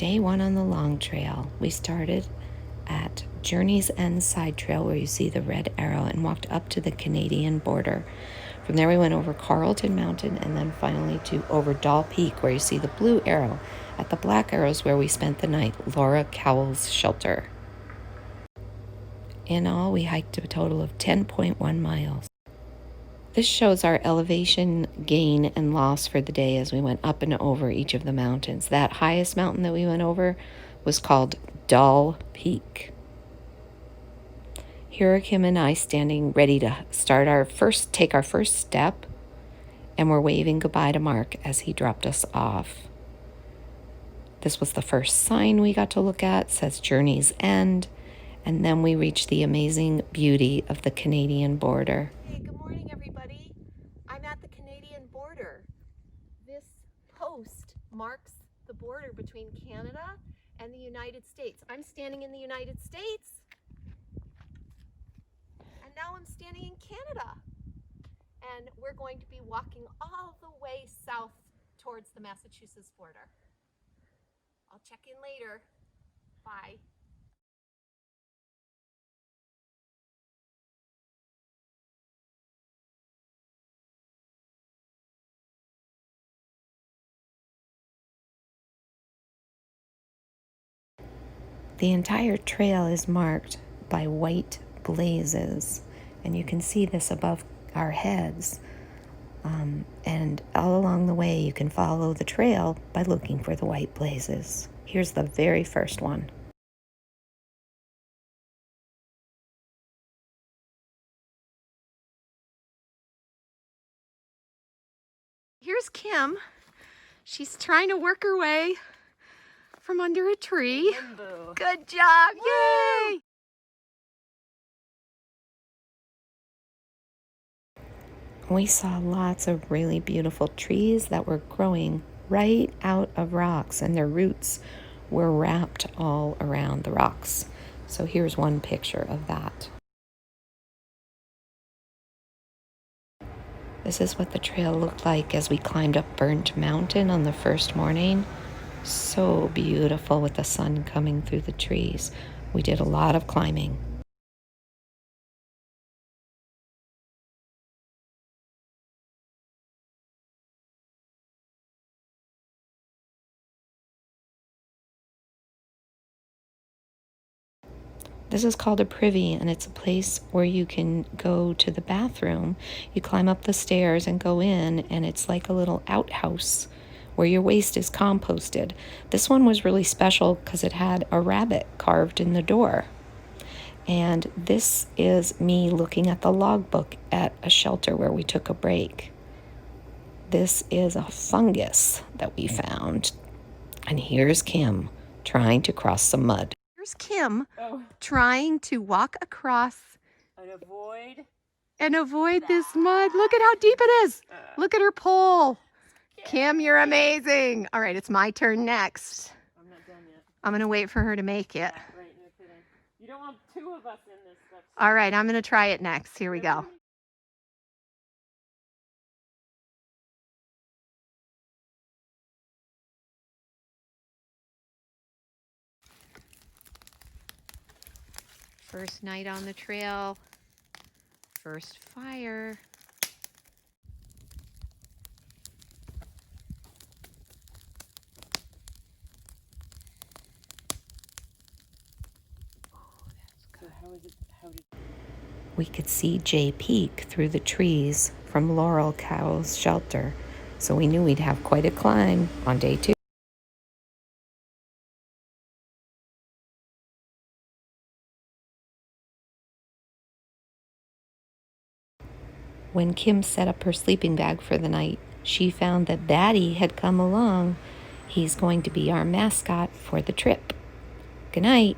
Day one on the long trail. We started at Journey's End Side Trail, where you see the red arrow, and walked up to the Canadian border. From there we went over Carlton Mountain and then finally to over Doll Peak, where you see the blue arrow. At the black arrows where we spent the night, Laura Cowell's shelter. In all, we hiked a total of 10.1 miles. This shows our elevation gain and loss for the day as we went up and over each of the mountains. That highest mountain that we went over was called Doll Peak. Here are Kim and I standing ready to take our first step, and we're waving goodbye to Mark as he dropped us off. This was the first sign we got to look at, says Journey's End, and then we reached the amazing beauty of the Canadian border. Hey, good morning everybody. I'm at the Canadian border. This post marks the border between Canada and the United States. I'm standing in the United States, and now I'm standing in Canada. And we're going to be walking all the way south towards the Massachusetts border. I'll check in later. Bye. The entire trail is marked by white blazes, and you can see this above our heads. And all along the way, you can follow the trail by looking for the white blazes. Here's the very first one. Here's Kim. She's trying to work her way from under a tree. Limbo. Good job! Yay! We saw lots of really beautiful trees that were growing right out of rocks, and their roots were wrapped all around the rocks. So here's one picture of that. This is what the trail looked like as we climbed up Burnt Mountain on the first morning. So beautiful with the sun coming through the trees. We did a lot of climbing. This is called a privy, and it's a place where you can go to the bathroom. You climb up the stairs and go in, and it's like a little outhouse where your waste is composted. This one was really special because it had a rabbit carved in the door. And this is me looking at the logbook at a shelter where we took a break. This is a fungus that we found. And here's Kim trying to cross some mud. Here's Kim trying to walk across And avoid. this mud. Look at how deep it is. Look at her pole. Kim, you're amazing. All right, it's my turn next. I'm not done yet. I'm going to wait for her to make it. Right, no kidding. You don't want two of us in this stuff. All right, I'm going to try it next. Here we go. First night on the trail. First fire. So how did We could see Jay Peak through the trees from Laura Cowell's shelter, so we knew we'd have quite a climb on day 2. When Kim set up her sleeping bag for the night, she found that Daddy had come along. He's going to be our mascot for the trip. Good night.